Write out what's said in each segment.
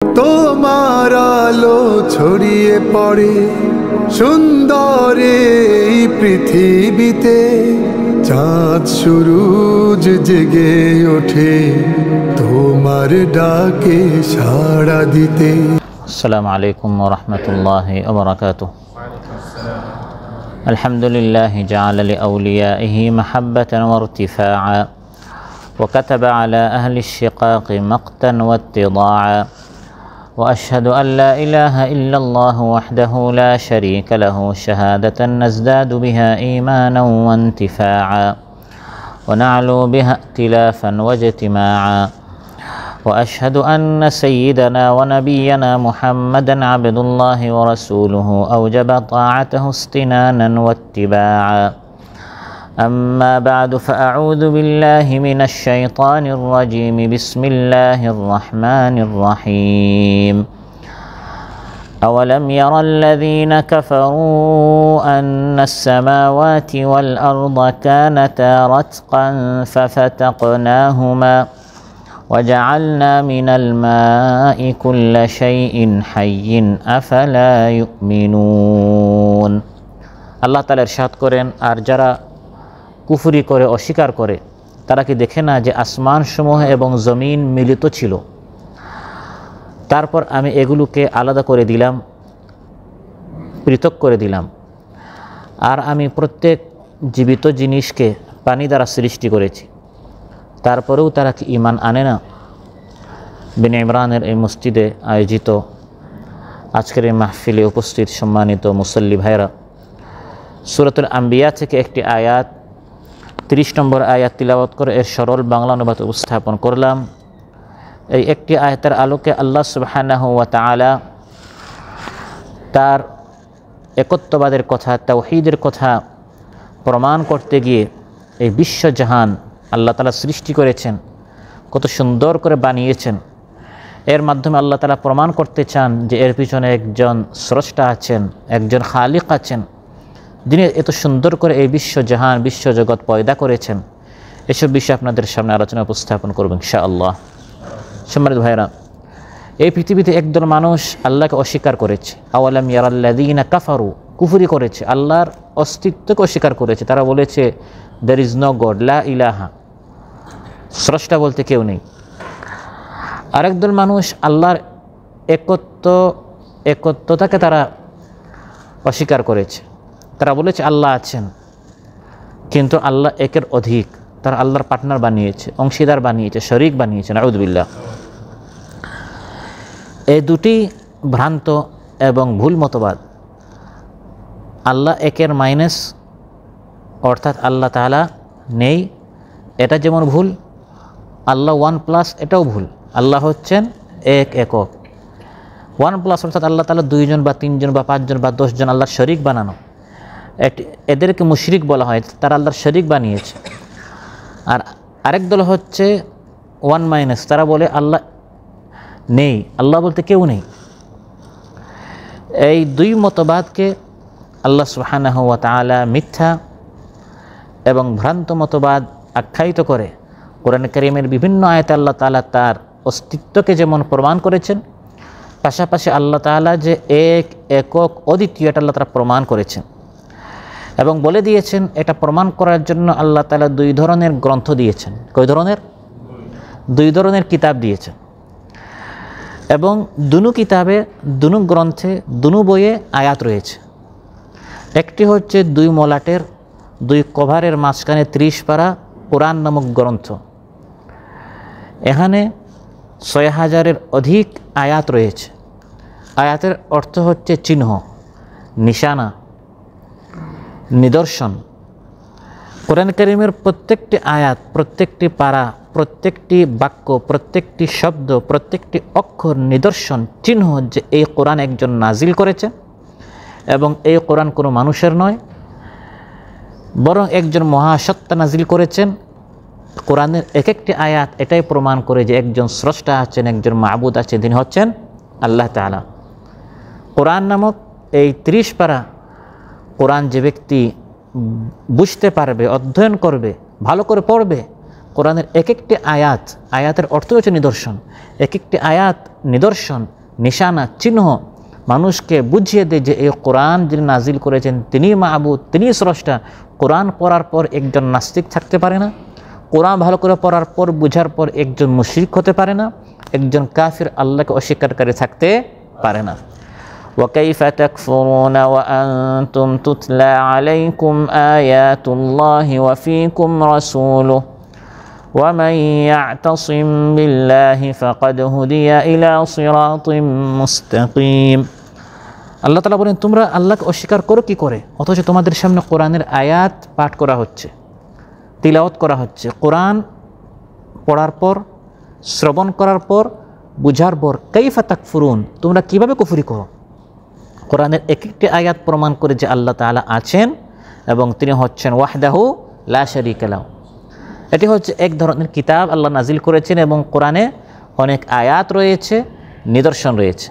তোমার আলো ছড়িয়ে পড়ে সুন্দর এই পৃথিবীতে, চাঁদ সূরজ জেগে ওঠে তোমার ডাকে সাড়া দিতে। আসসালামু আলাইকুম ওয়া রাহমাতুল্লাহি ওয়া বারাকাতুহু। আলহামদুলিল্লাহি জাআলা লিআউলিয়াইহি মাহাব্বাতান ওয়া ইরতিফাআ ওয়া কাতাবা আলা আহলি আশ-শিকাকি মাকতান ওয়া ইত্তিদাআ ওয়া আশহাদু আন লা ইলাহা ইল্লাল্লাহু ওয়াহদাহু লা শারীকা লাহু শাহাদাতান নাজদাদু বিহা ঈমানান ওয়া ইনতিফাআ ওয়া না'লু বিহা ইখতিলাফান ওয়া ইজতিমাআ وأشهد أن سيدنا ونبينا محمدًا عبد الله ورسوله أوجب طاعته استنانا واتباعا. أما بعد فأعوذ بالله من الشيطان الرجيم. بسم الله الرحمن الرحيم. أولم ير الذين كفروا أن السماوات والأرض كانتا رتقا ففتقناهما وجعلنا من الماء كل شيء حي أفلا يؤمنون. আল্লাহ তাআলা ইরশাদ করেন, আর যারা কুফরি করে অস্বীকার করে তারা কি দেখে না যে আসমান সমূহ এবং জমিন মিলিত ছিল, তারপর আমি এগুলোকে আলাদা করে দিলাম, পৃথক করে দিলাম, আর আমি প্রত্যেক জীবিত জিনিসকে পানি দ্বারা সৃষ্টি করেছি, তারপরেও তারা কি ঈমান আনে না? বিন ইমরানের এই মসজিদে আয়োজিত আজকের এই মাহফিলে উপস্থিত সম্মানিত মুসল্লি ভাইরা, সূরাতুল আম্বিয়া থেকে একটি আয়াত 30 নম্বর আয়াত তিলাওয়াত করে এর সরল বাংলা অনুবাদ উপস্থাপন করলাম। এই একটি আয়াতের আলোকে আল্লাহ সুবহানাহু ওয়া তাআলা তার একত্ববাদের কথা, তাওহীদের কথা প্রমাণ করতে গিয়ে এই বিশ্বজাহান আল্লাহ তাআলা সৃষ্টি করেছেন, কত সুন্দর করে বানিয়েছেন। এর মাধ্যমে আল্লাহ তাআলা প্রমাণ করতে চান যে এর পিছনে একজন স্রষ্টা আছেন, একজন খালিক আছেন, যিনি এত সুন্দর করে এই বিশ্বজাহান, বিশ্বজগৎ পয়দা করেছেন। এসব বিষয়ে আপনাদের সামনে আলোচনা উপস্থাপন করব ইনশাআল্লাহ। সম্মানিত ভাইরা, এই পৃথিবীতে একদল মানুষ আল্লাহকে অস্বীকার করেছে। আওয়ালাম ইয়ারাল্লাযীনা কাফারু, কুফরি করেছে, আল্লাহর অস্তিত্বকে অস্বীকার করেছে। তারা বলেছে there is no God, লা ইলাহা, স্রষ্টা বলতে কেউ নেই। আরেকদল মানুষ আল্লাহর একত্বতাকে তারা অস্বীকার করেছে। তারা বলেছে আল্লাহ আছেন, কিন্তু আল্লাহ একের অধিক, তারা আল্লাহর পার্টনার বানিয়েছে, অংশীদার বানিয়েছে, শরীক বানিয়েছে। নাউযুবিল্লাহ। এই দুটি ভ্রান্ত এবং ভুল মতবাদ। আল্লাহ একের মাইনাস, অর্থাৎ আল্লাহ তাআলা নেই, এটা যেমন ভুল। আল্লাহ 1+ এটাও ভুল। আল্লাহ হচ্ছেন একক। 1+ অর্থাৎ আল্লাহ তাআলা 2 জন বা 3 জন বা 5 জন বা 10 জন আল্লাহর শরীক বানানো, এদেরকে মুশরিক বলা হয়, তারা আল্লাহর শরীক বানিয়েছে। আর আরেক দল হচ্ছে 1-, তারা বলে আল্লাহ নেই, আল্লাহ বলতে কেউ নেই। এই দুই মতবাদকে আল্লাহ সুবহানাহু ওয়া তাআলা মিথ্যা এবং ভ্রান্ত মতবাদ আখ্যায়িত করে কোরআন কারীমের বিভিন্ন আয়াতে আল্লাহ তাআলা তার অস্তিত্বকে যেমন প্রমাণ করেছেন, পাশাপাশি আল্লাহ তাআলা যে একক অদ্বিতীয়, এটা আল্লাহ তাআলা প্রমাণ করেছেন এবং বলে দিয়েছেন এটা প্রমাণ করার জন্য আল্লাহ তাআলা 2 ধরনের গ্রন্থ দিয়েছেন। কয় ধরনের? 2 ধরনের কিতাব দিয়েছেন। এবং দুনো কিতাবে, দুনো গ্রন্থে, দুনো বইয়ে আয়াত রয়েছে। একটি হচ্ছে 2 মলাটের 2 কভারের মাঝখানে 30 পারা কোরআন নামক গ্রন্থ। এখানে 6000-এর অধিক আয়াত রয়েছে। আয়াতের অর্থ হচ্ছে চিহ্ন, নিশানা, নিদর্শন। কোরআন কারীমের প্রত্যেকটি আয়াত, প্রত্যেকটি পারা, প্রত্যেকটি বাক্য, প্রত্যেকটি শব্দ, প্রত্যেকটি অক্ষর নিদর্শন, চিহ্ন যে এই কোরআন একজন নাজিল করেছেন এবং এই কোরআন কোনো মানুষের নয়, বরং একজন মহাসত্তা নাজিল করেছেন। কোরআনের এক একটি আয়াত এটাই প্রমাণ করে যে একজন স্রষ্টা আছেন, একজন মাবুদ আছেন, তিনি হচ্ছেন আল্লাহ তাআলা। কোরআন নামক এই 30 পারা কোরআন যে ব্যক্তি বুঝতে পারবে, অধ্যয়ন করবে, ভালো করে পড়বে, কোরআনের এক একটি আয়াতের অর্থ হচ্ছে নিদর্শন। এক একটি আয়াত নিদর্শন, নিশানা, চিহ্ন মানুষকে বুঝিয়ে দেয় যে এই কোরআন যিনি নাজিল করেছেন তিনিই মাবুদ, তিনিই স্রষ্টা। কোরআন পড়ার পর একজন নাস্তিক থাকতে পারে না, কোরআন ভালো করে পড়ার পর বুঝার পর একজন মুশরিক হতে পারে না, একজন কাফির আল্লাহকে অস্বীকারী থাকতে পারে না। وكيف تكفرون وأنتم تتلى عليكم آيات الله وفيكم رسوله ومن يعتصم بالله فقد هدي إلى صراط مستقيم। আল্লাহ তাআলা বলেন তোমরা আল্লাহকে অস্বীকার করো কি করে, অথচ তোমাদের সামনে কোরআনের আয়াত পাঠ করা হচ্ছে, তিলাওয়াত করা হচ্ছে। কোরআন পড়ার পর, শ্রবণ করার পর, বুঝার পর কাইফা তাকফুরুন, তোমরা কিভাবে কুফরি করো। কোরআনের এক একটি আয়াত প্রমাণ করে যে আল্লাহ তাআলা আছেন এবং তিনি হচ্ছেন ওয়াহদাহু লা শারীকা লাহু। এটি হচ্ছে এক ধরনের কিতাব আল্লাহ নাজিল করেছেন এবং কোরআনে অনেক আয়াত রয়েছে, নিদর্শন রয়েছে।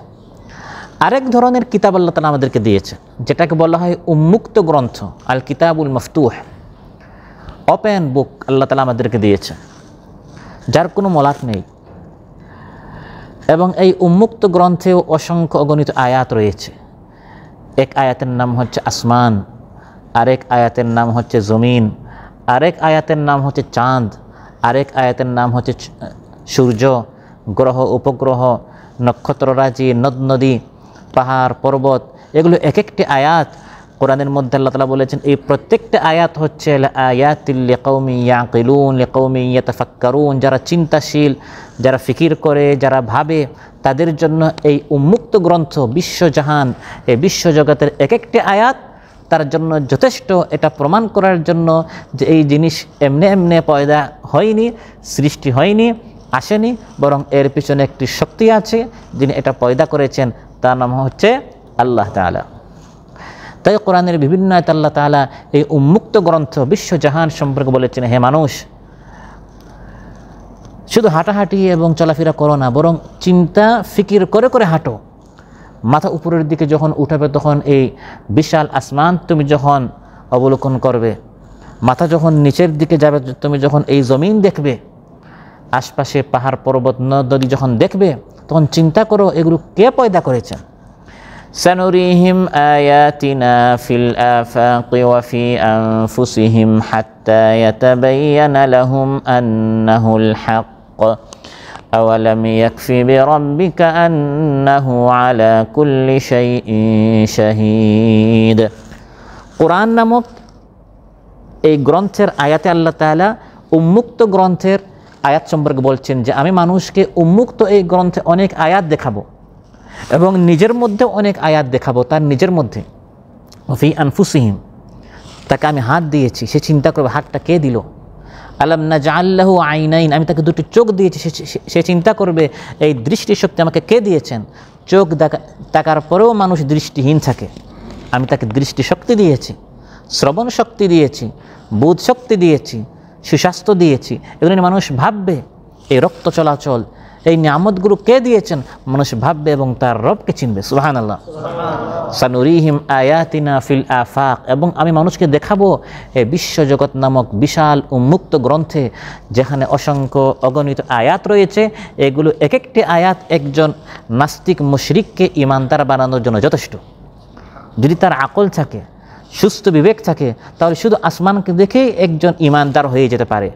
আরেক ধরনের কিতাব আল্লাহ তাআলা আমাদেরকে দিয়েছে, যেটাকে বলা হয় উন্মুক্ত গ্রন্থ, আল কিতাবুল মফতুহ, ওপেন বুক আল্লাহ তাআলা আমাদেরকে দিয়েছে, যার কোনো মলাক নেই। এবং এই উন্মুক্ত গ্রন্থেও অসংখ্য অগণিত আয়াত রয়েছে। এক আয়াতের নাম হচ্ছে আসমান, আরেক আয়াতের নাম হচ্ছে জমিন, আরেক আয়াতের নাম হচ্ছে চাঁদ, আরেক আয়াতের নাম হচ্ছে সূর্য, গ্রহ, উপগ্রহ, নক্ষত্ররাজি, নদ নদী, পাহাড়, পর্বত, এগুলো এক একটি আয়াত। কোরআনের মধ্যে আল্লাহ তাআলা বলেছেন এই প্রত্যেকটা আয়াত হচ্ছে আয়াতিল লিকাউমি ইয়াকিলুন লিকাউমি ইয়াতাফাক্কারুন, যারা চিন্তাশীল, যারা ফিকির করে, যারা ভাবে, তাদের জন্য এই উন্মুক্ত গ্রন্থ, বিশ্বজাহান, এই বিশ্বজগতের এক একটি আয়াত তার জন্য যথেষ্ট। এটা প্রমাণ করার জন্য যে এই জিনিস এমনি এমনি পয়দা হয়নি, সৃষ্টি হয়নি, আসেনি, বরং এর পিছনে একটি শক্তি আছে যিনি এটা পয়দা করেছেন, তার নাম হচ্ছে আল্লাহ তাআলা। তাই কোরআনের বিভিন্ন আয়াতে আল্লাহ তাআলা এই উন্মুক্ত গ্রন্থ বিশ্বজাহান সম্পর্কে বলেছেন, হে মানুষ, শুধু হাঁটাহাঁটি এবং চলাফেরা করো না, বরং চিন্তা ফিকির করে করে হাঁটো। মাথা উপরের দিকে যখন উঠাবে তখন এই বিশাল আসমান তুমি যখন অবলোকন করবে, মাথা যখন নিচের দিকে যাবে তুমি যখন এই জমিন দেখবে, আশপাশে পাহাড়, পর্বত, নদী যখন দেখবে, তখন চিন্তা করো এগুলো কে পয়দা করেছেন। সানুরিহিম আয়াতিনা ফিল আফাকি ওয়া ফি আনফুসিহিম হাত্তা ইয়াতাবায়ানা লাহুম আন্নাহুল হক আওয়ালাম ইয়াকফি বিরাব্বিকা আন্নাহু আলা কুল্লি শাইইন শাহীদ। কোরআন নামক এই গ্রন্থের আয়াতে আল্লাহ তাআলা উন্মুক্ত গ্রন্থের আয়াত সম্পর্কে বলছেন যে আমি মানুষকে উন্মুক্ত এই গ্রন্থে অনেক আয়াত দেখাবো এবং নিজের মধ্যে অনেক আয়াত দেখাবো। তার নিজের মধ্যে ফি আনফুসিহিম, তাকে আমি হাত দিয়েছি, সে চিন্তা করবে হাতটা কে দিল। আলাম নাজআল লাহু আইনাইন, আমি তাকে দুটি চোখ দিয়েছি, সে চিন্তা করবে এই দৃষ্টিশক্তি আমাকে কে দিয়েছেন। চোখ তাকার পরেও মানুষ দৃষ্টিহীন থাকে, আমি তাকে দৃষ্টিশক্তি দিয়েছি, শ্রবণ শক্তি দিয়েছি, বোধ শক্তি দিয়েছি, সুস্বাস্থ্য দিয়েছি। এগুলো নিয়ে মানুষ ভাববে, এই রক্ত চলাচল, এই নিয়ামতগুলো কে দিয়েছেন, মানুষ ভাববে এবং তার রবকে চিনবে। সুবহানাল্লাহ। সানুরিহিম আয়াতিনা ফিল আফাক, এবং আমি মানুষকে দেখাবো এই বিশ্বজগৎ নামক বিশাল উন্মুক্ত গ্রন্থে, যেখানে অসংখ্য অগণিত আয়াত রয়েছে। এগুলো এক একটি আয়াত একজন নাস্তিক মুশরিককে ঈমানদার বানানোর জন্য যথেষ্ট। যদি তার আকল থাকে, সুস্থ বিবেক থাকে, তাহলে শুধু আসমানকে দেখেই একজন ঈমানদার হয়ে যেতে পারে।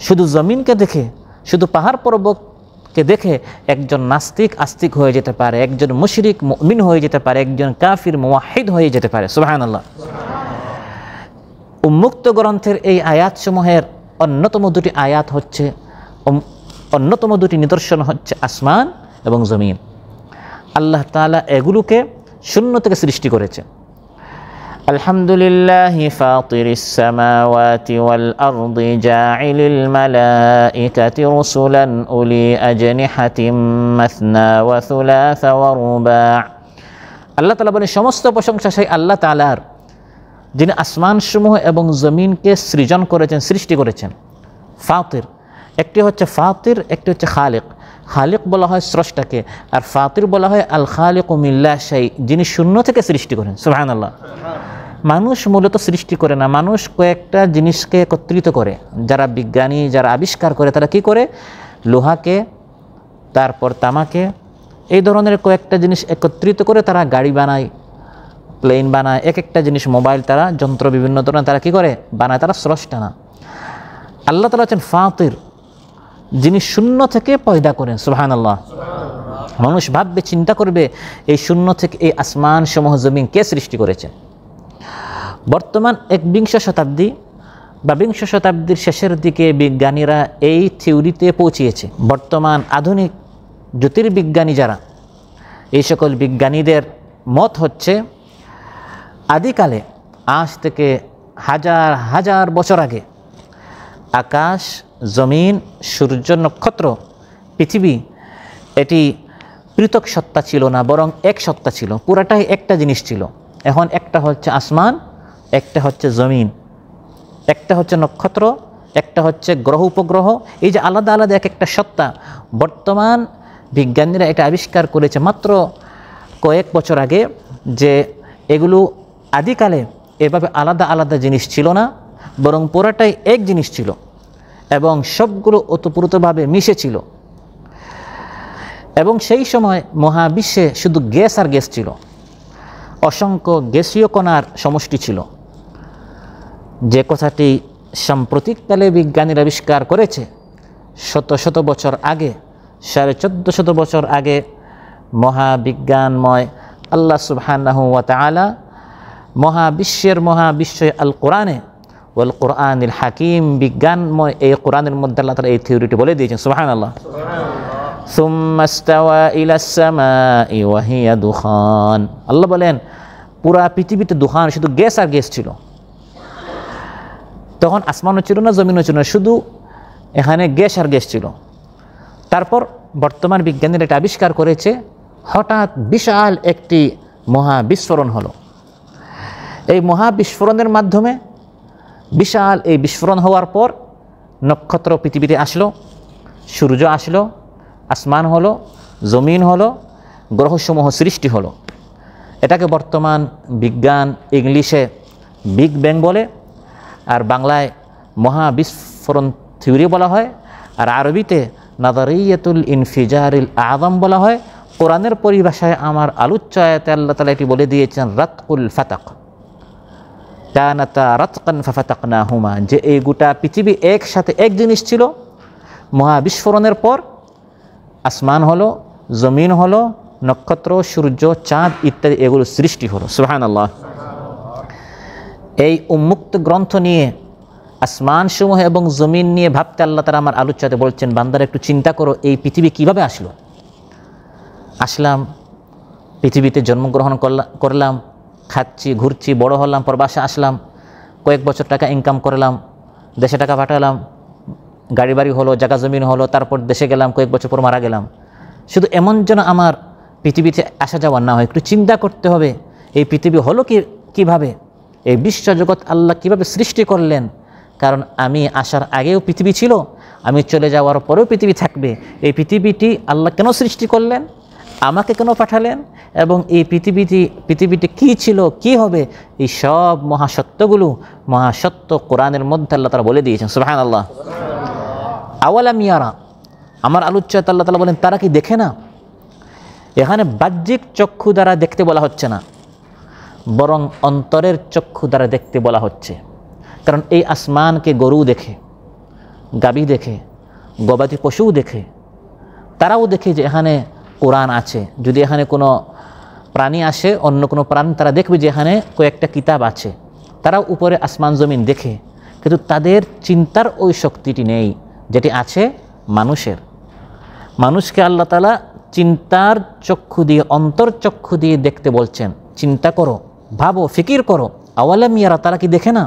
শুধু জমিনকে দেখে, শুধু পাহাড় পর্বতকে দেখে একজন নাস্তিক আস্তিক হয়ে যেতে পারে, একজন মুশরিক মুমিন হয়ে যেতে পারে, একজন কাফির মুওয়াহিদ হয়ে যেতে পারে। সুবহানাল্লাহ। উন্মুক্ত গ্রন্থের এই আয়াতসমূহের অন্যতম দুটি নিদর্শন হচ্ছে আসমান এবং জমিন। আল্লাহ তাআলা এগুলোকে শূন্য থেকে সৃষ্টি করেছে। আলহামদুলিল্লাহি ফাতিরিস সামাওয়াতি ওয়াল আরদি জাইলিল মালাইকাতি রুসুলান উলি আজনিহাতিম মাসনা ওয়া সুলাসা ওয়া রুবা'। আল্লাহ তাআলা বলেন সমস্ত প্রশংসা সেই আল্লাহ তাআলার, যিনি আসমানসমূহ এবং জমিনকে সৃজন করেছেন, সৃষ্টি করেছেন। ফাতির, একটি হচ্ছে ফাতির, একটি হচ্ছে খালিক। খালিক বলা হয় স্রষ্টাকে, আর ফাতির বলা হয় আল খালিকু মিন লা শাই, যিনি শূন্য থেকে সৃষ্টি করেন। সুবহানাল্লাহ। মানুষ মূলত সৃষ্টি করে না, মানুষ কয়েকটা জিনিসকে একত্রিত করে। যারা বিজ্ঞানী, যারা আবিষ্কার করে, তারা কি করে? লোহাকে, তারপর তামাকে, এই ধরনের কয়েকটা জিনিস একত্রিত করে তারা গাড়ি বানায়, প্লেন বানায়, এক একটা জিনিস, মোবাইল, তারা যন্ত্র বিভিন্ন ধরনের তারা কি করে? বানায়। তারা স্রষ্টা না। আল্লাহ তাআলা হচ্ছেন ফাতির, যিনি শূন্য থেকে পয়দা করেন। সুবহানাল্লাহ। মানুষ ভাববে, চিন্তা করবে, এই শূন্য থেকে এই আসমান সমূহ জমিন কে সৃষ্টি করেছেন? বর্তমান একবিংশ শতাব্দী বা বিংশ শতাব্দীর শেষের দিকে বিজ্ঞানীরা এই থিওরিতে পৌঁছিয়েছে। বর্তমান আধুনিক জ্যোতির্বিজ্ঞানী যারা, এই সকল বিজ্ঞানীদের মত হচ্ছে আদিকালে, আজ থেকে হাজার হাজার বছর আগে আকাশ, জমিন, সূর্য, নক্ষত্র, পৃথিবী এটি পৃথক সত্তা ছিল না, বরং এক সত্তা ছিল। পুরাটাই একটা জিনিস ছিল। এখন একটা হচ্ছে আসমান, একটা হচ্ছে জমিন, একটা হচ্ছে নক্ষত্র, একটা হচ্ছে গ্রহ উপগ্রহ। এই যে আলাদা আলাদা এক একটা সত্তা, বর্তমান বিজ্ঞানীরা এটা আবিষ্কার করেছে মাত্র কয়েক বছর আগে, যে এগুলো আদিকালে এভাবে আলাদা আলাদা জিনিস ছিল না, বরং পুরাটাই এক জিনিস ছিল এবং সবগুলো ওতপ্রোতভাবে মিশে ছিল। এবং সেই সময় মহাবিশ্বে শুধু গ্যাস আর গ্যাস ছিল, অসংখ্য গ্যাসীয় কণার সমষ্টি ছিল। যে কথাটি সাম্প্রতিককালে বিজ্ঞানীরা আবিষ্কার করেছে, শত শত বছর আগে, 1450 বছর আগে মহাবিজ্ঞানময় আল্লাহ সুবহানাহু ওয়া তাআলা মহাবিশ্ব আল কোরআনে, ওয়াল কোরআনিল হাকিম, বিজ্ঞানময় এই কোরআনের মধ্যে আল্লাহ তাআলা এই থিওরিটি বলে দিয়েছেন। সুবহানাল্লাহ। সুম্মা ইস্তাওয়া ইলাস সামাই ওয়া হিয়া দুখান। আল্লাহ বলেন পুরা পৃথিবীতে দুখান, শুধু গ্যাস আর গ্যাস ছিল। তখন আসমানও ছিল না, জমিনও ছিল না, শুধু এখানে গ্যাস আর গ্যাস ছিল। তারপর বর্তমান বিজ্ঞানীরা এটা আবিষ্কার করেছে, হঠাৎ বিশাল একটি মহাবিস্ফোরণ হলো। এই মহাবিস্ফোরণের মাধ্যমে, বিশাল এই বিস্ফোরণ হওয়ার পর নক্ষত্র পৃথিবীতে আসলো, সূর্য আসলো, আসমান হলো, জমিন হলো, গ্রহসমূহ সৃষ্টি হলো। এটাকে বর্তমান বিজ্ঞান ইংলিশে বিগ ব্যাং বলে, আর বাংলায় মহাবিস্ফোরণ থিওরি বলা হয়, আর আরবিতে নাযারিয়াতুল ইনফিজারিল আযম বলা হয়। কোরআনের পরিভাষায় আমার আলোচ্য আয়াতে আল্লাহ তাআলা এটি বলে দিয়েছেন রাতকুল ফাতাক, কানাতা রাতকান ফাফাতাকনাহুমা, যে এই গোটা পৃথিবী একসাথে এক জিনিস ছিল। মহাবিস্ফোরণের পর আসমান হলো, জমিন হলো, নক্ষত্র, সূর্য, চাঁদ ইত্যাদি এগুলো সৃষ্টি হলো। সুবহানাল্লাহ। এই উন্মুক্ত গ্রন্থ নিয়ে, আসমান সমূহ এবং জমিন নিয়ে ভাবতে আল্লাহ তাআলা আমার আলোচ্যতে বলছেন, বান্দারা একটু চিন্তা করো, এই পৃথিবী কিভাবে আসলো? আসলাম, পৃথিবীতে জন্মগ্রহণ করলাম, খাচ্ছি, ঘুরছি, বড় হলাম, প্রবাসে আসলাম, কয়েক বছর টাকা ইনকাম করলাম, দেশে টাকা পাঠালাম, গাড়ি বাড়ি হলো, জায়গা জমিন হলো, তারপর দেশে গেলাম, কয়েক বছর পর মারা গেলাম। শুধু এমন যেন আমার পৃথিবীতে আসা যাওয়া না হয়। একটু চিন্তা করতে হবে, এই পৃথিবী হলো কিভাবে, এই বিশ্বজগৎ আল্লাহ কিভাবে সৃষ্টি করলেন। কারণ আমি আসার আগেও পৃথিবী ছিল, আমি চলে যাওয়ার পরেও পৃথিবী থাকবে। এই পৃথিবীটি আল্লাহ কেন সৃষ্টি করলেন, আমাকে কেন পাঠালেন, এবং এই পৃথিবীটি কী ছিল, কি হবে, এই সব মহাসত্য কোরআনের মধ্যে আল্লাহ তাআলা বলে দিয়েছেন। সুবহানাল্লাহ। আওয়ালাম ইয়ারা, আমার আলোচ্যতে আল্লাহ তাআলা বলেন, তারা কি দেখে না? এখানে বাহ্যিক চক্ষু দ্বারা দেখতে বলা হচ্ছে না, বরং অন্তরের চক্ষু দ্বারা দেখতে বলা হচ্ছে। কারণ এই আসমানকে গরু দেখে, গাভী দেখে, গবাদি পশুও দেখে, তারাও দেখে যে এখানে কোরআন আছে। যদি এখানে কোনো প্রাণী আসে, অন্য কোনো প্রাণী, তারা দেখবে যে এখানে কয়েকটা কিতাব আছে। তারাও উপরে আসমান জমিন দেখে, কিন্তু তাদের চিন্তার ওই শক্তিটি নেই যেটি আছে মানুষের। মানুষকে আল্লাহ তাআলা চিন্তার চক্ষু দিয়ে, অন্তর চক্ষু দিয়ে দেখতে বলছেন। চিন্তা করো, ভাবো, ফিকির করো। আওয়ালাম ইয়ারা, তারা কি দেখে না?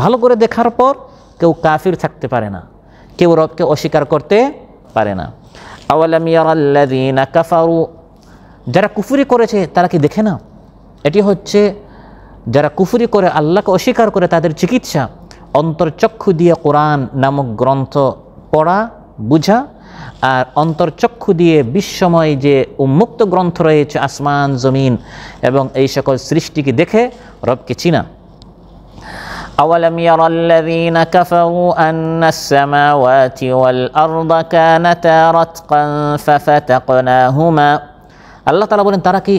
ভালো করে দেখার পর কেউ কাফির থাকতে পারে না, কেউ রবকে অস্বীকার করতে পারে না। আওয়ালাম ইয়ারাল্লাযীনা কাফারু, যারা কুফরি করেছে তারা কি দেখে না? এটি হচ্ছে যারা কুফরি করে, আল্লাহকে অস্বীকার করে, তাদের চিকিৎসা অন্তর্চক্ষু দিয়ে কোরআন নামক গ্রন্থ পড়া, বুঝা আর অন্তর্চক্ষু দিয়ে বিশ্বময় যে উন্মুক্ত গ্রন্থ রয়েছে আসমান জমিন এবং এই সকল সৃষ্টিকে দেখে রবকে চিনা। أولم ير الذين كفروا أن السماوات والأرض كانتا رتقا ففتقناهما আল্লাহ তাআলা বলেন তারা কি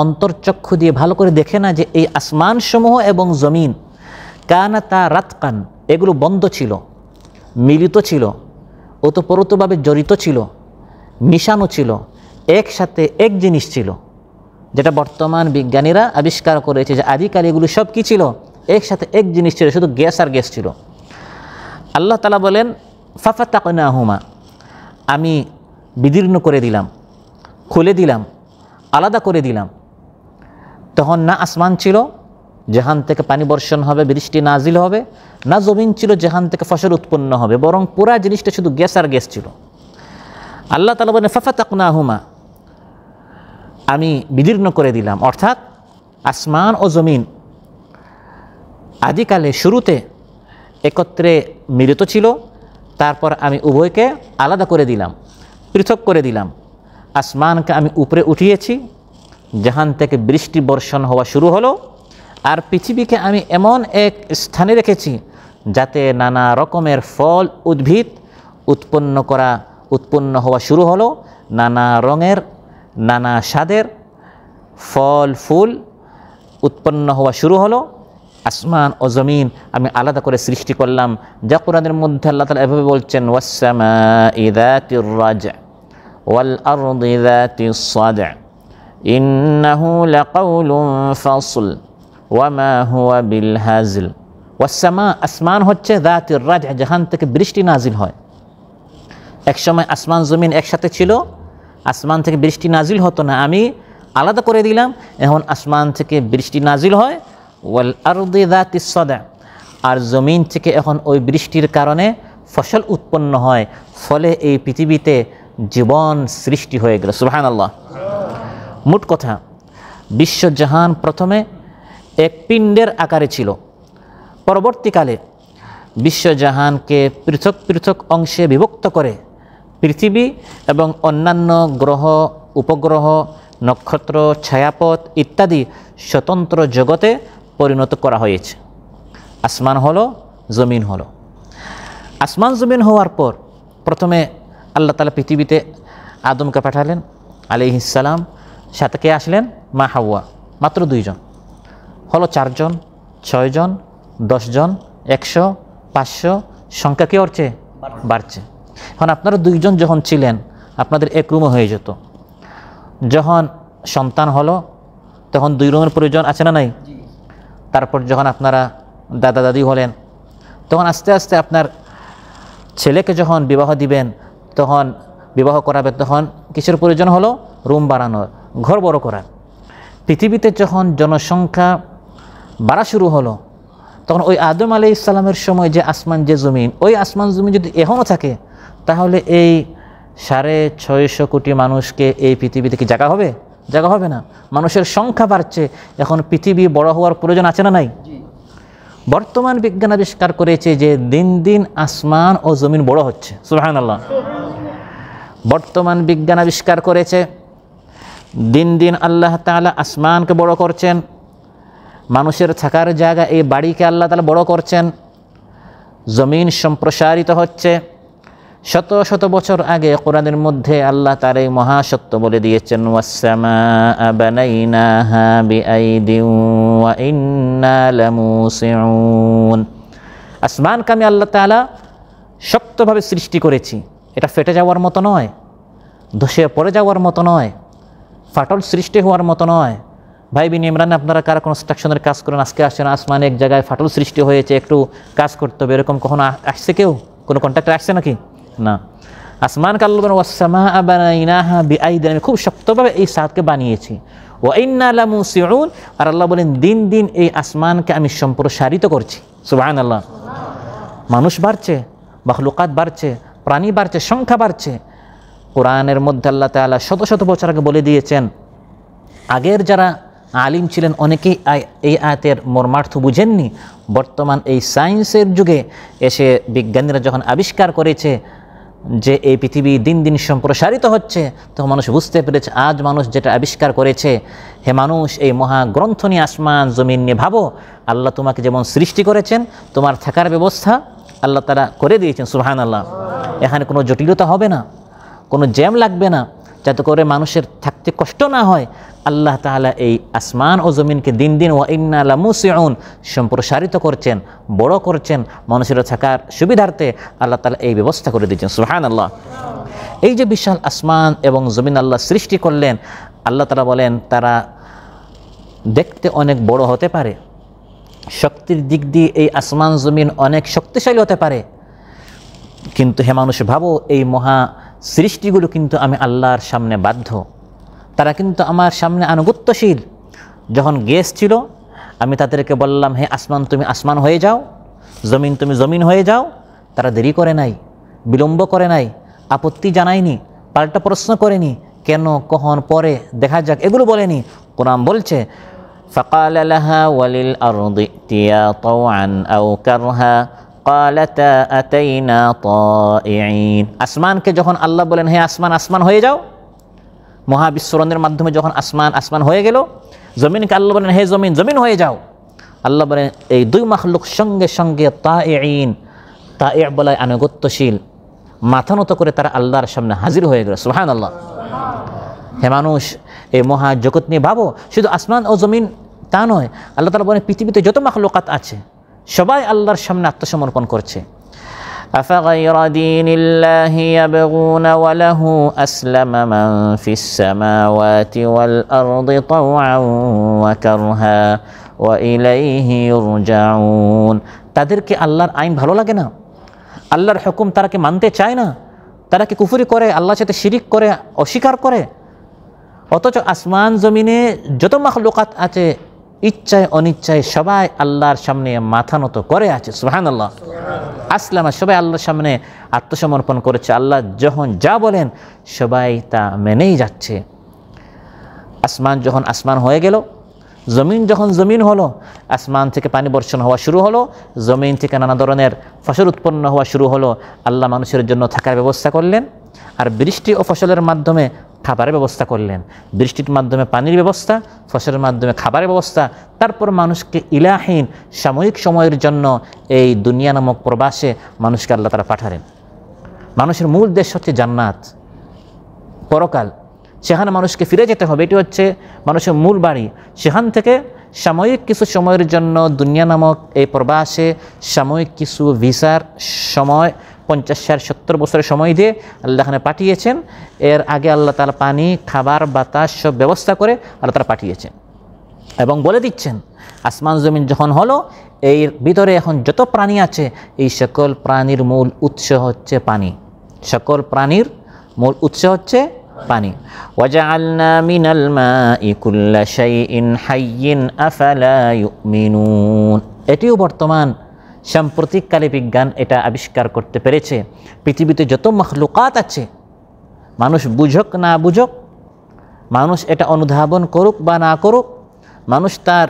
অন্তর্চক্ষু দিয়ে ভালো করে দেখে না যে এই আসমানসমূহ এবং জমিন কানাতা রাতকান এগুলো বন্ধ ছিল, মিলিত ছিল, ওতপ্রোতভাবে জড়িত ছিল, মিশানো ছিল, একসাথে এক জিনিস ছিল, যেটা বর্তমান বিজ্ঞানীরা আবিষ্কার করেছে যে আদিকাল এগুলো সব কি ছিল, একসাথে এক জিনিস ছিল, শুধু গ্যাস আর গ্যাস ছিল। আল্লাহ তাআলা বলেন ফাফাতাকনাহুমা, আমি বিদীর্ণ করে দিলাম, খুলে দিলাম, আলাদা করে দিলাম। তখন না আসমান ছিল যেখান থেকে পানি বর্ষণ হবে, বৃষ্টি নাজিল হবে, না জমিন ছিল যেখান থেকে ফসল উৎপন্ন হবে, বরং পুরা জিনিসটা শুধু গ্যাস আর গ্যাস ছিল। আল্লাহ তাআলা বলেন ফাফাতাকনাহুমা, আমি বিদীর্ণ করে দিলাম, অর্থাৎ আসমান ও জমিন আদিকালে শুরুতে একত্রে মিলিত ছিল, তারপর আমি উভয়কে আলাদা করে দিলাম, পৃথক করে দিলাম। আসমানকে আমি উপরে উঠিয়েছি যেখান থেকে বৃষ্টি বর্ষণ হওয়া শুরু হলো, আর পৃথিবীকে আমি এমন এক স্থানে রেখেছি যাতে নানা রকমের ফল উদ্ভিদ উৎপন্ন হওয়া শুরু হলো, নানা রঙের নানা স্বাদের ফল ফুল উৎপন্ন হওয়া শুরু হলো। আসমান ও জমিন আমি আলাদা করে সৃষ্টি করলাম, যা কোরআনের মধ্যে আল্লাহ তাআলা এভাবে বলছেন ওয়াস-সামাই যাতির রাজ' ওয়াল আরদি যাতিস সাদ' ইন্নাহু লাকাউলুন ফাসল ওয়া মা হুয়া বিল হাজল। ওয়াস-সামা, আসমান হচ্ছে যাতির রাজ', যেখান থেকে বৃষ্টি নাজিল হয়। একসময় আসমান জমিন একসাথে ছিল, আসমান থেকে বৃষ্টি নাজিল হতো না, আমি আলাদা করে দিলাম, এখন আসমান থেকে বৃষ্টি নাজিল হয়। ওয়াল আরদি যাতিস সাদ', আর জমিন থেকে এখন ওই বৃষ্টির কারণে ফসল উৎপন্ন হয়, ফলে এই পৃথিবীতে জীবন সৃষ্টি হয়ে গেল। সুবহানাল্লাহ। মোট কথা বিশ্বজাহান প্রথমে এক পিণ্ডের আকারে ছিল, পরবর্তীকালে বিশ্বজাহানকে পৃথক পৃথক অংশে বিভক্ত করে পৃথিবী এবং অন্যান্য গ্রহ উপগ্রহ নক্ষত্র ছায়াপথ ইত্যাদি স্বতন্ত্র জগতে পরিণত করা হয়েছে। আসমান হলো, জমিন হলো। আসমান জমিন হওয়ার পর প্রথমে আল্লাহ তাআলা পৃথিবীতে আদমকে পাঠালেন আলাইহিস সালাম, সাথে কে আসলেন? মা হাওয়া, মাত্র 2 জন। হলো 4 জন, 6 জন, 10 জন, 100, 500, সংখ্যা কি হচ্ছে? বাড়ছে। এখন আপনারা 2 জন যখন ছিলেন আপনাদের এক রুমে হয়ে যেত, যখন সন্তান হলো তখন 2 রুমের প্রয়োজন আছে না নাই? তারপর যখন আপনারা দাদা দাদি হলেন তখন আস্তে আস্তে আপনার ছেলেকে যখন বিবাহ দিবেন, তখন বিবাহ করাবে, তখন কিসের প্রয়োজন হলো? রুম বাড়ানোর, ঘর বড় করার। পৃথিবীতে যখন জনসংখ্যা বাড়া শুরু হলো তখন ওই আদম আলাইহিস সালামের সময় যে আসমান যে জমিন, ওই আসমান জমিন যদি এখনও থাকে তাহলে এই 650 কোটি মানুষকে এই পৃথিবীতে কি জায়গা হবে? জায়গা হবে না। মানুষের সংখ্যা বাড়ছে, এখন পৃথিবী বড় হওয়ার প্রয়োজন আছে না নাই? বর্তমান বিজ্ঞান আবিষ্কার করেছে যে দিন দিন আসমান ও জমিন বড় হচ্ছে। সুবহানাল্লাহ। বর্তমান বিজ্ঞান আবিষ্কার করেছে দিন দিন আল্লাহ তাআলা আসমানকে বড় করছেন, মানুষের থাকার জায়গা এই বাড়িকে আল্লাহ তাআলা বড় করছেন, জমিন সম্প্রসারিত হচ্ছে। শত শত বছর আগে কোরআনের মধ্যে আল্লাহ তাআলা এই মহাসত্য বলে দিয়েছেন ওয়াস-সামাআ বানাইনাহা বিআইদিন ওয়া ইন্না লামুসিউন। আসমানকে আমি আল্লাহ তাআলা শক্তভাবে সৃষ্টি করেছি, এটা ফেটে যাওয়ার মতো নয়, ধসে পড়ে যাওয়ার মতো নয়, ফাটল সৃষ্টি হওয়ার মতো নয়। ভাই বিন ইমরান, আপনারা কারা কনস্ট্রাকশনের কাজ করেন, আজকে আসেন আসমানে এক জায়গায় ফাটল সৃষ্টি হয়েছে, একটু কাজ করতে হবে, এরকম কখনো আসছে কেউ? কোনো কন্ট্রাক্টর আসছে নাকি? না। আসমানকে আল্লাহ বলেন ওয়াস-সামাআ বানাইনাহা বিআইদিন, আমি খুব শক্তভাবে এই সাতকে বানিয়েছি। ওয়া ইন্না লামুসিউন, আর আল্লাহ বলেন দিন দিন এই আসমানকে আমি সম্প্রসারিত করছি। সুবহানাল্লাহ। মানুষ বাড়ছে, মাখলুকাত বাড়ছে, প্রাণী বাড়ছে, সংখ্যা বাড়ছে। কোরআনের মধ্যে আল্লাহ তাআলা শত শত বছর আগে বলে দিয়েছেন, আগের যারা আলিম ছিলেন অনেকেই এই আয়াতের মর্মার্থ বুঝেননি। বর্তমান এই সায়েন্সের যুগে এসে বিজ্ঞানীরা যখন আবিষ্কার করেছে যে এই পৃথিবী দিন দিন সম্প্রসারিত হচ্ছে, তখন মানুষ বুঝতে পেরেছে আজ মানুষ যেটা আবিষ্কার করেছে, হে মানুষ এই মহাগ্রন্থ নিয়ে আসমান জমিন নিয়ে ভাবো, আল্লাহ তোমাকে যেমন সৃষ্টি করেছেন তোমার থাকার ব্যবস্থা আল্লাহ তাআলা করে দিয়েছেন। সুবহানাল্লাহ। এখানে কোনো জটিলতা হবে না, কোনো জ্যাম লাগবে না, যাতে করে মানুষের থাকতে কষ্ট না হয়। আল্লাহ তাআলা এই আসমান ও জমিনকে দিন দিন ওয়া ইন্না লামুসিউন সম্প্রসারিত করছেন, বড় করছেন মানুষের থাকার সুবিধার্থে। আল্লাহ তাআলা এই ব্যবস্থা করে দিয়েছেন। সুবহানাল্লাহ। এই যে বিশাল আসমান এবং জমিন আল্লাহ সৃষ্টি করলেন, আল্লাহ তাআলা বলেন তারা দেখতে অনেক বড় হতে পারে, শক্তির দিক দিয়ে এই আসমান জমিন অনেক শক্তিশালী হতে পারে, কিন্তু হে মানুষ ভাবো এই মহা সৃষ্টিগুলো কিন্তু আমি আল্লাহর সামনে বাধ্য, তারা কিন্তু আমার সামনে আনুগত্যশীল। যখন গ্যাস ছিল আমি তাদেরকে বললাম হে আসমান তুমি আসমান হয়ে যাও, জমিন তুমি জমিন হয়ে যাও, তারা দেরি করে নাই, বিলম্ব করে নাই, আপত্তি জানায়নি, পাল্টা প্রশ্ন করেনি, কেন কখন পরে দেখা যাক এগুলো বলেনি। কোরআন বলছে فقال لها وللأرض ائتيا طوعا أو كرها قالتا أتينا طائعين। আসমানকে যখন আল্লাহ বলেন হে আসমান আসমান হয়ে যাও, মহাবিশ্বরণের মাধ্যমে যখন আসমান আসমান হয়ে গেল, জমিনকে আল্লাহ বলেন হে জমিন জমিন হয়ে যাও, আল্লাহ বলেন এই দুই মাখলুক সঙ্গে সঙ্গে তাইঈন, তাই বলায় আনুগত্যশীল, মাথা নত করে তারা আল্লাহর সামনে হাজির হয়ে গেল। সুবহানাল্লাহ। হে মানুষ এই মহা জগৎ নিয়ে ভাবো, শুধু আসমান ও জমিন তা নয়, আল্লাহ তাআলা বলেন পৃথিবীতে যত মাখলুকাত আছে সবাই আল্লাহর সামনে আত্মসমর্পণ করছে। أفغير دين الله يبغون وله أسلم من في السماوات والأرض طوعا وكرها وإليه يرجعون। তাদেরকে আল্লাহর আইন ভালো লাগে না, আল্লাহর হুকুম তারা কি মানতে চায় না, তারা কি কুফরি করে, আল্লাহর সাথে শিরিক করে, অস্বীকার করে, অথচ আসমান জমিনে যত মাখলুকাত আছে ইচ্ছায় অনিচ্ছায় সবাই আল্লাহর সামনে মাথা নত করে আছে। সুবহানাল্লাহ। আসলামা, সবাই আল্লাহর সামনে আত্মসমর্পণ করেছে, আল্লাহ যখন যা বলেন সবাই তা মেনেই যাচ্ছে। আসমান যখন আসমান হয়ে গেল, জমিন যখন জমিন হলো, আসমান থেকে পানি বর্ষণ হওয়া শুরু হলো, জমিন থেকে নানা ধরনের ফসল উৎপন্ন হওয়া শুরু হলো, আল্লাহ মানুষের জন্য থাকার ব্যবস্থা করলেন, আর বৃষ্টি ও ফসলের মাধ্যমে খাবারের ব্যবস্থা করলেন। বৃষ্টির মাধ্যমে পানির ব্যবস্থা, ফসলের মাধ্যমে খাবারের ব্যবস্থা। তারপর মানুষকে ইলাহীন সাময়িক সময়ের জন্য এই দুনিয়া নামক প্রবাসে মানুষকে আল্লাহ তাআলা পাঠালেন। মানুষের মূল দেশ হচ্ছে জান্নাত, পরকাল, সেখানে মানুষকে ফিরে যেতে হবে, এটি হচ্ছে মানুষের মূল বাড়ি। সেখান থেকে সাময়িক কিছু সময়ের জন্য দুনিয়া নামক এই প্রবাসে সাময়িক কিছু ভিসার সময় 50-70 বছরের সময় দিয়ে আল্লাহ এখানে পাঠিয়েছেন। এর আগে আল্লাহ তাআলা পানি, খাবার, বাতাস সব ব্যবস্থা করে আল্লাহ তাআলা পাঠিয়েছেন এবং বলে দিচ্ছেন আসমান জমিন যখন হলো, এর ভিতরে এখন যত প্রাণী আছে এই সকল প্রাণীর মূল উৎস হচ্ছে পানি, সকল প্রাণীর মূল উৎস হচ্ছে পানি। ওয়াজআলনা মিনাল মাই কুল্লা শাইইন হাইয়িন আফালা ইউমিনুন। এটিও বর্তমান সাম্প্রতিককালে বিজ্ঞান এটা আবিষ্কার করতে পেরেছে, পৃথিবীতে যত মাখলুকাত আছে, মানুষ বুঝুক না বুঝুক, মানুষ এটা অনুধাবন করুক বা না করুক, মানুষ তার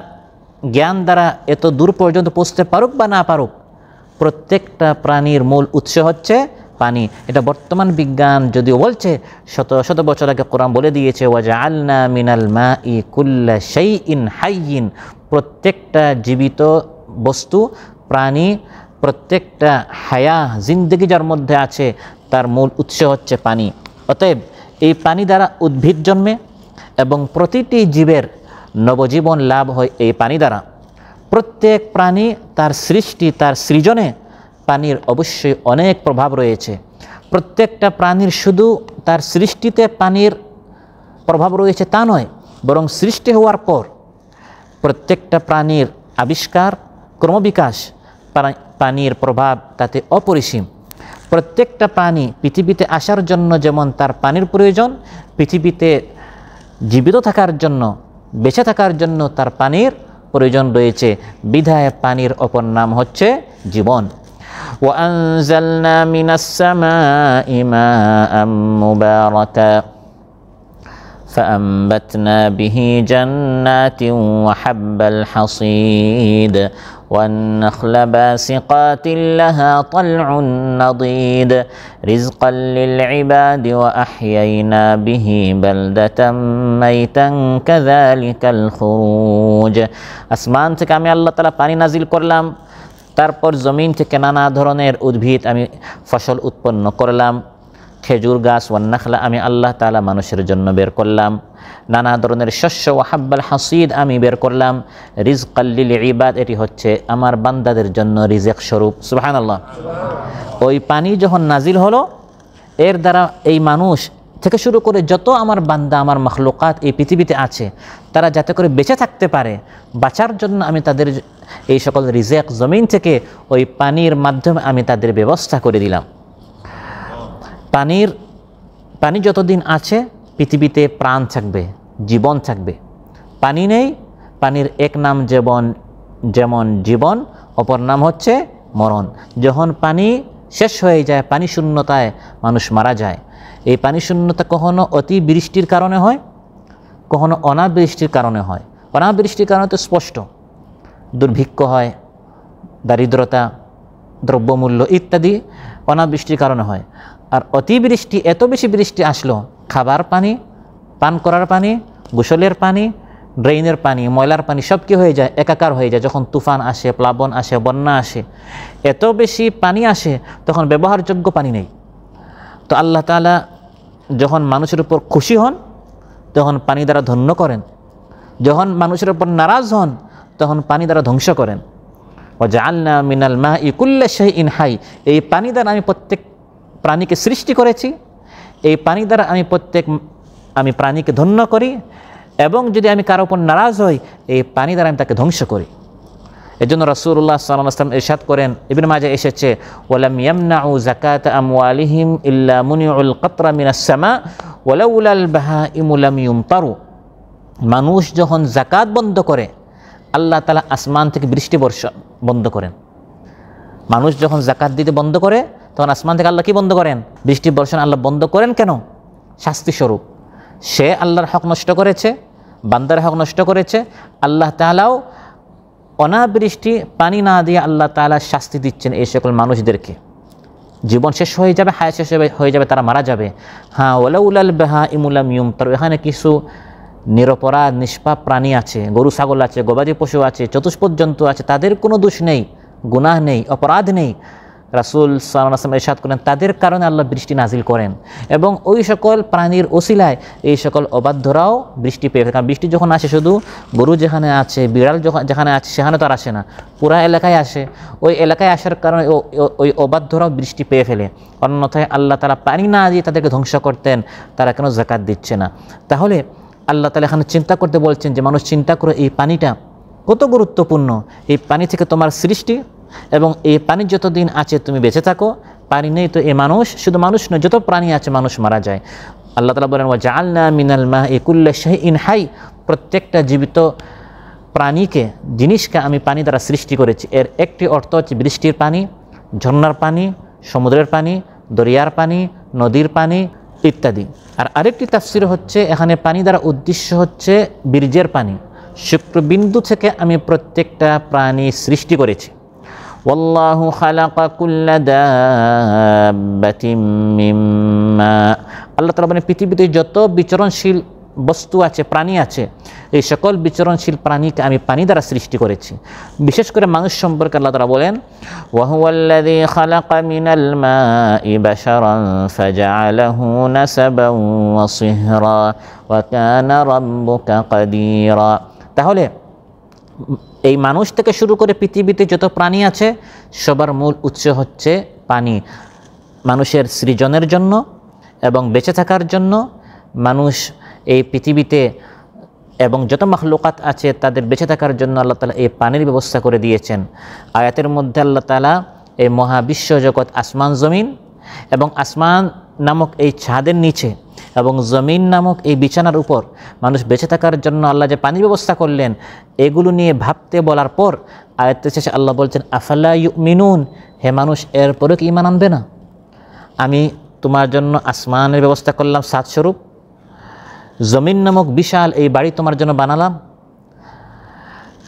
জ্ঞান দ্বারা এত দূর পর্যন্ত পৌঁছতে পারুক বা না পারুক, প্রত্যেকটা প্রাণীর মূল উৎস হচ্ছে পানি। এটা বর্তমান বিজ্ঞান যদিও বলছে, শত শত বছর আগে কোরআন বলে দিয়েছে ওয়াজআলনা মিনাল মাই কুল্লা শাইইন হাইয়িন। প্রত্যেকটা জীবিত বস্তু, প্রাণী, প্রত্যেকটা হায়া জিন্দগি যার মধ্যে আছে তার মূল উৎস হচ্ছে পানি। অতএব এই পানি দ্বারা উদ্ভিদ জন্মে এবং প্রতিটি জীবের নবজীবন লাভ হয় এই পানি দ্বারা। প্রত্যেক প্রাণী তার সৃষ্টি, তার সৃজনে পানির অবশ্যই অনেক প্রভাব রয়েছে। প্রত্যেকটা প্রাণীর শুধু তার সৃষ্টিতে পানির প্রভাব রয়েছে তা নয়, বরং সৃষ্টি হওয়ার পর প্রত্যেকটা প্রাণীর আবিষ্কার, ক্রমবিকাশ, পানির প্রভাব তাতে অপরিসীম। প্রত্যেকটা প্রাণী পৃথিবীতে আসার জন্য যেমন তার পানির প্রয়োজন, পৃথিবীতে জীবিত থাকার জন্য, বেঁচে থাকার জন্য তার পানির প্রয়োজন রয়েছে। বিধায় পানির অপর নাম হচ্ছে জীবন। وأنزلنا من السماء ماء مباركا فأنبتنا به جنات وحب الحصيد والنخل باسقات لها طلع نضيد رزقا للعباد وأحيينا به بلدة ميتا كذلك الخروج আসমান থেকে আমি আল্লাহ তাআলা পানি নাজিল করলাম, তারপর জমিন থেকে নানা ধরনের উদ্ভিদ আমি ফসল উৎপন্ন করলাম। খেজুর গাছ ওয়ান্নাখলা আমি আল্লাহ তাআলা মানুষের জন্য বের করলাম, নানা ধরনের শস্য ওয়াহাব্বাল হাসিদ আমি বের করলাম। রিজকাল লিল ইবাদ, এটি হচ্ছে আমার বান্দাদের জন্য রিজেক স্বরূপ। সুবহানাল্লাহ। ওই পানি যখন নাজিল হলো, এর দ্বারা এই মানুষ থেকে শুরু করে যত আমার বান্দা আমার মাখলুকাত এই পৃথিবীতে আছে, তারা যাতে করে বেঁচে থাকতে পারে, বাঁচার জন্য আমি তাদের এই সকল রিজেক জমিন থেকে ওই পানির মাধ্যমে আমি তাদের ব্যবস্থা করে দিলাম। পানি যতদিন আছে পৃথিবীতে প্রাণ থাকবে, জীবন থাকবে। পানি নেই, পানির এক নাম যেমন জীবন, অপর নাম হচ্ছে মরণ। যখন পানি শেষ হয়ে যায়, পানি শূন্যতায় মানুষ মারা যায়। এই পানি শূন্যতা কখনো অতি বৃষ্টির কারণে হয়, কখনো অনাবৃষ্টির কারণে হয়। অনাবৃষ্টির কারণে তো স্পষ্ট, দুর্ভিক্ষ হয়, দারিদ্রতা, দ্রব্যমূল্য ইত্যাদি অনাবৃষ্টির কারণে হয়। আর অতিবৃষ্টি, এত বেশি বৃষ্টি আসলো, খাবার পানি, পান করার পানি, গোসলের পানি, ড্রেইনের পানি, ময়লার পানি সব কি হয়ে যায়, একাকার হয়ে যায়। যখন তুফান আসে, প্লাবন আসে, বন্যা আসে, এত বেশি পানি আসে, তখন ব্যবহারযোগ্য পানি নেই। তো আল্লাহ তাআলা যখন মানুষের উপর খুশি হন, তখন পানি দ্বারা ধন্য করেন। যখন মানুষের উপর নারাজ হন, তখন পানি দ্বারা ধ্বংস করেন। ওয়াজআলনা মিনাল মাই কুল্লা শাইইন হাই, এই পানি দ্বারা আমি প্রত্যেক প্রাণীকে সৃষ্টি করেছি। এই পানি দ্বারা আমি প্রাণীকে ধন্য করি, এবং যদি আমি কারো উপর নারাজ হই, এই পানি দ্বারা আমি তাকে ধ্বংস করি। এজন্য রাসূলুল্লাহ সাল্লাল্লাহু আলাইহি ওয়াসাল্লাম ইরশাদ করেন, ইবনে মাজাহ এসেছে, ওয়ালাম ইয়ামনাউ যাকাতা আমওয়ালিহিম ইল্লা মুনিউল কাতরা মিনাস সামা ওয়ালাউলাল বাহাইমু লাম ইউমতারু। মানুষ যখন যাকাত বন্ধ করে, আল্লাহ তাআলা আসমান থেকে বৃষ্টি বর্ষণ বন্ধ করেন। মানুষ যখন যাকাত দিতে বন্ধ করে, তখন আসমান থেকে আল্লাহ কি বন্ধ করেন? বৃষ্টি বর্ষণ আল্লাহ বন্ধ করেন। কেন? শাস্তি স্বরূপ। সে আল্লাহর হক নষ্ট করেছে, বান্দার হক নষ্ট করেছে। আল্লাহ তাআলাও অনাবৃষ্টি, পানি না দিয়ে আল্লাহ তাআলা শাস্তি দিচ্ছেন এই সকল মানুষদেরকে। জীবন শেষ হয়ে যাবে, হায়াত শেষ হয়ে যাবে, তারা মারা যাবে। হ্যাঁ, ওয়ালাউলাল বাহাইমু লাম ইউমতারু, এখানে কিছু নিরপরাধ নিষ্পাপ প্রাণী আছে, গরু ছাগল আছে, গবাদি পশু আছে, চতুষ্পদ জন্তু আছে, তাদের কোনো দোষ নেই, গুনাহ নেই, অপরাধ নেই। রাসূল সাল্লাল্লাহু আলাইহি ওয়াসাল্লাম ইরশাদ করেন, তাদের কারণে আল্লাহ বৃষ্টি নাজিল করেন, এবং ওই সকল প্রাণীর ওসিলায় এই সকল অবাধ্যরাও বৃষ্টি পেয়ে ফেলে। কারণ বৃষ্টি যখন আসে, শুধু গরু যেখানে আছে, বিড়াল যেখানে আছে, সেখানে তো আর আসে না, পুরা এলাকায় আসে। ওই এলাকায় আসার কারণে ওই অবাধ্যরাও বৃষ্টি পেয়ে ফেলে। অন্যথায় আল্লাহ তাআলা পানি না দিয়ে তাদেরকে ধ্বংস করতেন, তারা কেন যাকাত দিচ্ছে না? তাহলে আল্লাহ তাআলা এখানে চিন্তা করতে বলছেন যে, মানুষ চিন্তা করে এই পানিটা কত গুরুত্বপূর্ণ। এই পানি থেকে তোমার সৃষ্টি, এবং এই পানি যতদিন আছে তুমি বেঁচে থাকো। পানি নেই তো এই মানুষ, শুধু মানুষ নয়, যত প্রাণী আছে মানুষ মারা যায়। আল্লাহ তাআলা বলেন, ওয়াজআলনা মিনাল মাই কুল্লা শাইইন হাই, প্রত্যেকটা জীবিত প্রাণীকে, জিনিসকে আমি পানি দ্বারা সৃষ্টি করেছি। এর একটি অর্থ হচ্ছে বৃষ্টির পানি, ঝর্ণার পানি, সমুদ্রের পানি, দরিয়ার পানি, নদীর পানি ইত্যাদি। আর আরেকটি তাফসীর হচ্ছে, এখানে পানি দ্বারা উদ্দেশ্য হচ্ছে বীর্যের পানি। শুক্রবিন্দু থেকে আমি প্রত্যেকটা প্রাণী সৃষ্টি করেছি। ওয়াল্লাহু খালাকা কুল্লা দাব্বাতিন মিন মা, আল্লাহ তাআলা বলেন পৃথিবীতে যত বিচরণশীল বস্তু আছে, প্রাণী আছে, এই সকল বিচরণশীল প্রাণীকে আমি পানি দ্বারা সৃষ্টি করেছি। বিশেষ করে মানুষ সম্পর্কে আল্লাহ তাআলা বলেন, ওয়া হুয়াল্লাযী খালাকা মিনাল মাই বাশারান ফাজআলাহু নাসাবান ওয়া সিহরা ওয়া কানা রাব্বুকা কাদিরা। তাহলে এই মানুষ থেকে শুরু করে পৃথিবীতে যত প্রাণী আছে, সবার মূল উৎস হচ্ছে পানি। মানুষের সৃজনের জন্য এবং বেঁচে থাকার জন্য মানুষ এই পৃথিবীতে এবং যত মাখলুকাত আছে তাদের বেঁচে থাকার জন্য আল্লাহ তাআলা এই পানির ব্যবস্থা করে দিয়েছেন। আয়াতের মধ্যে আল্লাহ তাআলা এই মহাবিশ্ব জগৎ, আসমান জমিন, এবং আসমান নামক এই ছাদের নিচে এবং জমিন নামক এই বিছানার উপর মানুষ বেঁচে থাকার জন্য আল্লাহ যে পানির ব্যবস্থা করলেন, এগুলো নিয়ে ভাবতে বলার পর আয়াতের শেষে আল্লাহ বলছেন, আফালা ইউমিনুন, হে মানুষ এরপরে কি ঈমান আনবে না? আমি তোমার জন্য আসমানের ব্যবস্থা করলাম ছাদ স্বরূপ, জমিন নামক বিশাল এই বাড়ি তোমার জন্য বানালাম,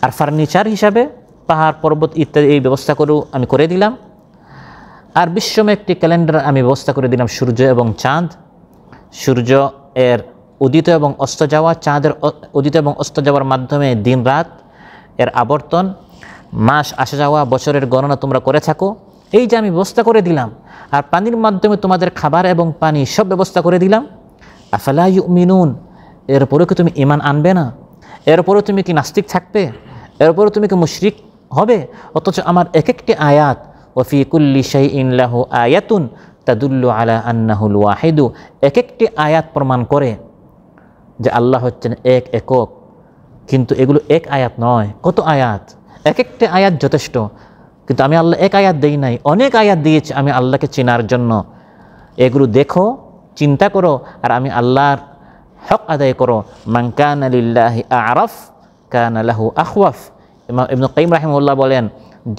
আর ফার্নিচার হিসাবে পাহাড় পর্বত ইত্যাদি এই ব্যবস্থা আমি করে দিলাম, আর বিশ্বময় একটি ক্যালেন্ডার আমি ব্যবস্থা করে দিলাম, সূর্য এবং চাঁদ, সূর্য এর উদিত এবং অস্ত যাওয়া, চাঁদের উদিত এবং অস্ত যাওয়ার মাধ্যমে দিন রাত এর আবর্তন, মাস আসা যাওয়া, বছরের গণনা তোমরা করে থাকো, এই যে আমি ব্যবস্থা করে দিলাম, আর পানির মাধ্যমে তোমাদের খাবার এবং পানি সব ব্যবস্থা করে দিলাম। আফালা ইউমিনুন, এরপরেও কি তুমি ঈমান আনবে না? এরপরেও তুমি কি নাস্তিক থাকবে? এরপরেও তুমি কি মুশরিক হবে? অথচ আমার এক একটি আয়াত, ওয়াফি কুল্লি শাইইন লাহু আয়াতুন তাদুল্লু আলা আন্নাহুল ওয়াহিদু, এক একটি আয়াত প্রমাণ করে যে আল্লাহ হচ্ছেন এক একক। কিন্তু এগুলো এক আয়াত নয়, কত আয়াত, এক একটি আয়াত যথেষ্ট। কিন্তু আমি আল্লাহ এক আয়াত দেই নাই, অনেক আয়াত দিয়েছি আমি আল্লাহকে চেনার জন্য। এগুলো দেখো, চিন্তা করো, আর আমি আল্লাহর হক আদায় করো। মান কানা লিল্লাহি আ'রাফ কানা লাহু আখওয়াফ। ইবনে কাইয়িম রাহিমাহুল্লাহ বলেন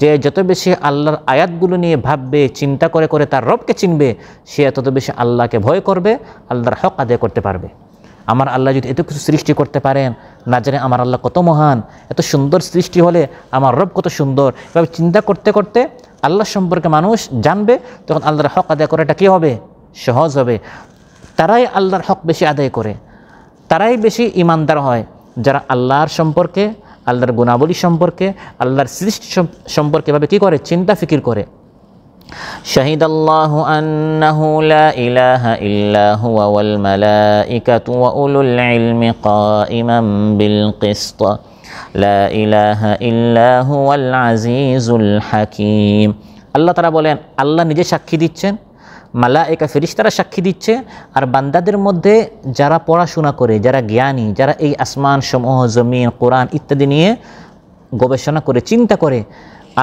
যে যত বেশি আল্লাহর আয়াতগুলো নিয়ে ভাববে, চিন্তা করে করে তার রবকে চিনবে, সে তত বেশি আল্লাহকে ভয় করবে, আল্লাহর হক আদায় করতে পারবে। আমার আল্লাহ যদি এত কিছু সৃষ্টি করতে পারেন, না জানে আমার আল্লাহ কত মহান, এত সুন্দর সৃষ্টি হলে আমার রব কত সুন্দর। এভাবে চিন্তা করতে করতে আল্লাহ সম্পর্কে মানুষ জানবে, তখন আল্লাহর হক আদায় করাটা কী হবে? সহজ হবে। তারাই আল্লাহর হক বেশি আদায় করে, তারাই বেশি ইমানদার হয় যারা আল্লাহর সম্পর্কে, আল্লাহর গুণাবলী সম্পর্কে, আল্লাহর সৃষ্টি সম্পর্কে এভাবে কী করে? চিন্তা ফিকির করে। শাহিদাল্লাহু আন্নাহু লা ইলাহা ইল্লা হুয়া ওয়াল মালাইকাতু ওয়া উলুল ইলমি কাইমান বিল কিসত লা ইলাহা ইল্লা হুয়াল আজিজুল হাকীম। আল্লাহ তাআলা বলেন, আল্লাহ নিজে সাক্ষী দিচ্ছেন, মালায়েকা ফেরেশতারা সাক্ষী দিচ্ছে, আর বান্দাদের মধ্যে যারা পড়াশোনা করে, যারা জ্ঞানী, যারা এই আসমান সমূহ, জমিন, কোরআন ইত্যাদি নিয়ে গবেষণা করে, চিন্তা করে,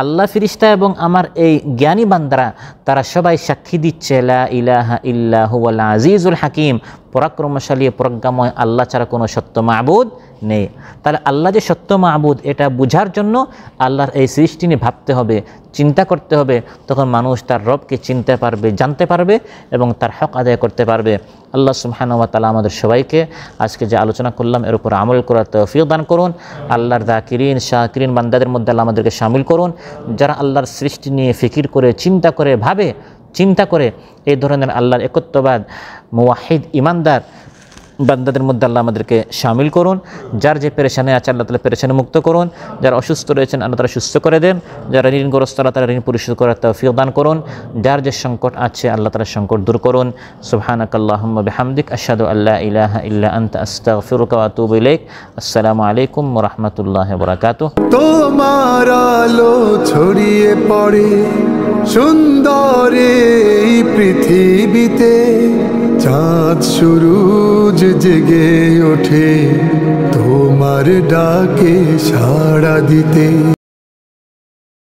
আল্লাহ ফেরেশতা এবং আমার এই জ্ঞানী বান্দারা তারা সবাই সাক্ষী দিচ্ছে লা ইলাহা ইল্লা হুয়াল আজিজুল হাকীম, পরাক্রমশালী প্রজ্ঞাময় আল্লাহ ছাড়া কোনো সত্য মাবুদ নেই। তাহলে আল্লাহ যে সত্য মাবুদ, এটা বোঝার জন্য আল্লাহর এই সৃষ্টি নিয়ে ভাবতে হবে, চিন্তা করতে হবে। তখন মানুষ তার রবকে চিনতে পারবে, জানতে পারবে এবং তার হক আদায় করতে পারবে। আল্লাহ সুবহানাহু ওয়া তাআলা আমাদের সবাইকে আজকে যে আলোচনা করলাম এর উপর আমল করার তৌফিক দান করুন। আল্লাহর যাকিরিন, শাকিরিন বান্দাদের মধ্যে আল্লাহ আমাদেরকে শামিল করুন, যারা আল্লাহর সৃষ্টি নিয়ে ফিকির করে, চিন্তা করে, ভাবে, চিন্তা করে এই ধরনের আল্লাহর একত্ববাদ, মুওয়াহিদ, ইমানদার বান্দাদের মধ্যে আল্লাহ আমাদেরকে শামিল করুন। যার যে পেরেশানি আছে আল্লাহ তাআলা পেরেশানি মুক্ত করুন, যারা অসুস্থ রয়েছেন আল্লাহ তাআলা সুস্থ করে দেন, যারা ঋণগ্রস্ত আল্লাহ তাআলা ঋণ পরিশোধ করার তৌফিক দান করুন, যার যে সংকট আছে আল্লাহ তাআলা সংকট দূর করুন। সুবহানাকাল্লাহুম্মা বিহামদিক আশহাদু আল্লা ইলাহা ইল্লা আনতা আস্তাগফিরুকা ওয়া আতুবু ইলাইক। আসসালামু আলাইকুম ওয়া রাহমাতুল্লাহি ওয়া বারাকাতুহু। তোমার আলো ছড়িয়ে পড়ে সুন্দর এই পৃথিবীতে, চাঁদ সূরজ জেগে ওঠে তোমার ডাকে সাড়া দিতে।